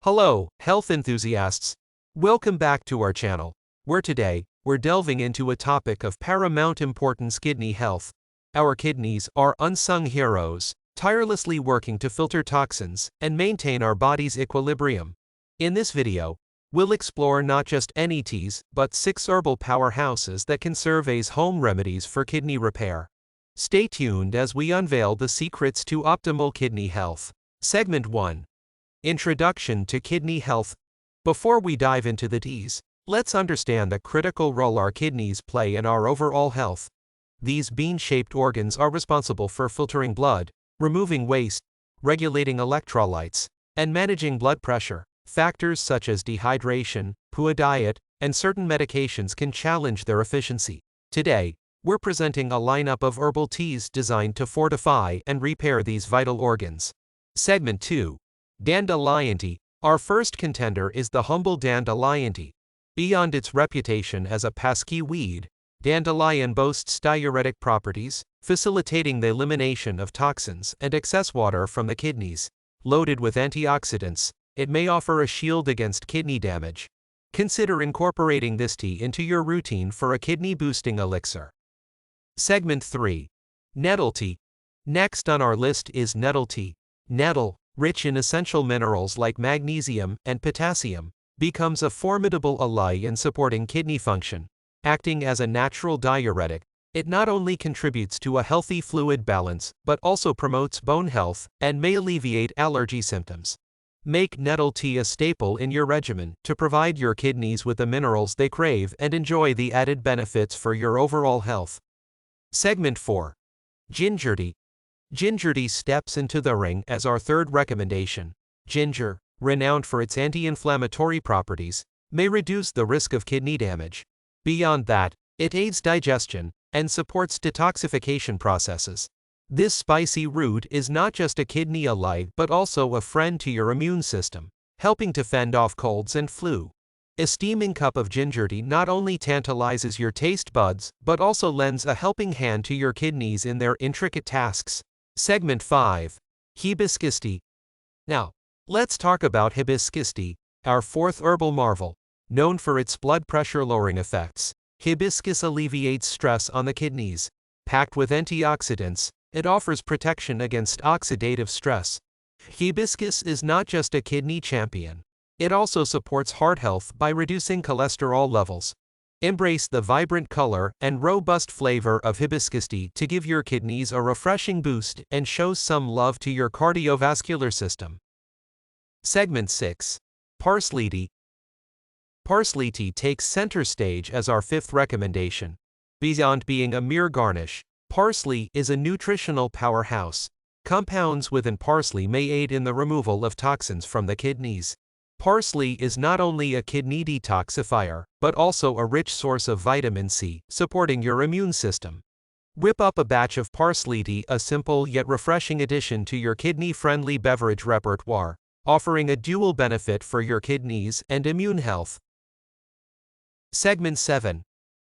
Hello, health enthusiasts. Welcome back to our channel, where today, we're delving into a topic of paramount importance: kidney health. Our kidneys are unsung heroes, tirelessly working to filter toxins and maintain our body's equilibrium. In this video, we'll explore not just any teas, but 6 herbal powerhouses that can serve as home remedies for kidney repair. Stay tuned as we unveil the secrets to optimal kidney health. Segment 1. Introduction to kidney health. Before we dive into the teas, let's understand the critical role our kidneys play in our overall health. These bean-shaped organs are responsible for filtering blood, removing waste, regulating electrolytes, and managing blood pressure. Factors such as dehydration, poor diet, and certain medications can challenge their efficiency. Today, we're presenting a lineup of herbal teas designed to fortify and repair these vital organs. Segment 2. Dandelion tea. Our first contender is the humble dandelion tea. Beyond its reputation as a pesky weed, dandelion boasts diuretic properties, facilitating the elimination of toxins and excess water from the kidneys. Loaded with antioxidants, it may offer a shield against kidney damage. Consider incorporating this tea into your routine for a kidney-boosting elixir. Segment 3. Nettle tea. Next on our list is nettle tea. Nettle, rich in essential minerals like magnesium and potassium, becomes a formidable ally in supporting kidney function. Acting as a natural diuretic, it not only contributes to a healthy fluid balance but also promotes bone health and may alleviate allergy symptoms. Make nettle tea a staple in your regimen to provide your kidneys with the minerals they crave and enjoy the added benefits for your overall health. Segment 4. Ginger tea. Ginger tea steps into the ring as our third recommendation. Ginger, renowned for its anti-inflammatory properties, may reduce the risk of kidney damage. Beyond that, it aids digestion and supports detoxification processes. This spicy root is not just a kidney ally but also a friend to your immune system, helping to fend off colds and flu. A steaming cup of ginger tea not only tantalizes your taste buds but also lends a helping hand to your kidneys in their intricate tasks. Segment 5. Hibiscus tea. Now, let's talk about hibiscus tea, our fourth herbal marvel. Known for its blood pressure lowering effects, hibiscus alleviates stress on the kidneys. Packed with antioxidants, it offers protection against oxidative stress. Hibiscus is not just a kidney champion. It also supports heart health by reducing cholesterol levels. Embrace the vibrant color and robust flavor of hibiscus tea to give your kidneys a refreshing boost and show some love to your cardiovascular system. Segment 6. Parsley tea. Parsley tea takes center stage as our fifth recommendation. Beyond being a mere garnish, parsley is a nutritional powerhouse. Compounds within parsley may aid in the removal of toxins from the kidneys. Parsley is not only a kidney detoxifier, but also a rich source of vitamin C, supporting your immune system. Whip up a batch of parsley tea, a simple yet refreshing addition to your kidney-friendly beverage repertoire, offering a dual benefit for your kidneys and immune health. Segment 7.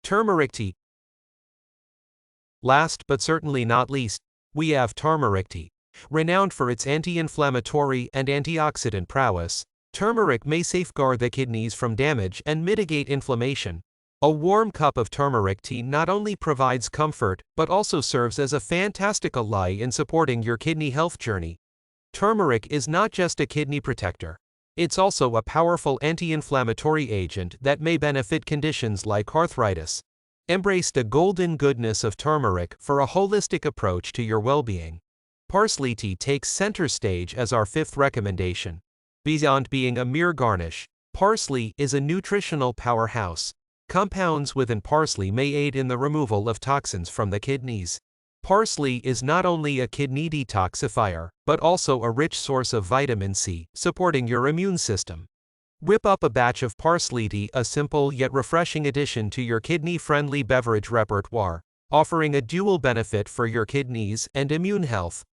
Turmeric tea. Last but certainly not least, we have turmeric tea. Renowned for its anti-inflammatory and antioxidant prowess, turmeric may safeguard the kidneys from damage and mitigate inflammation. A warm cup of turmeric tea not only provides comfort but also serves as a fantastic ally in supporting your kidney health journey. Turmeric is not just a kidney protector. It's also a powerful anti-inflammatory agent that may benefit conditions like arthritis. Embrace the golden goodness of turmeric for a holistic approach to your well-being. Parsley tea takes center stage as our fifth recommendation. Beyond being a mere garnish, parsley is a nutritional powerhouse. Compounds within parsley may aid in the removal of toxins from the kidneys. Parsley is not only a kidney detoxifier, but also a rich source of vitamin C, supporting your immune system. Whip up a batch of parsley tea, a simple yet refreshing addition to your kidney-friendly beverage repertoire, offering a dual benefit for your kidneys and immune health.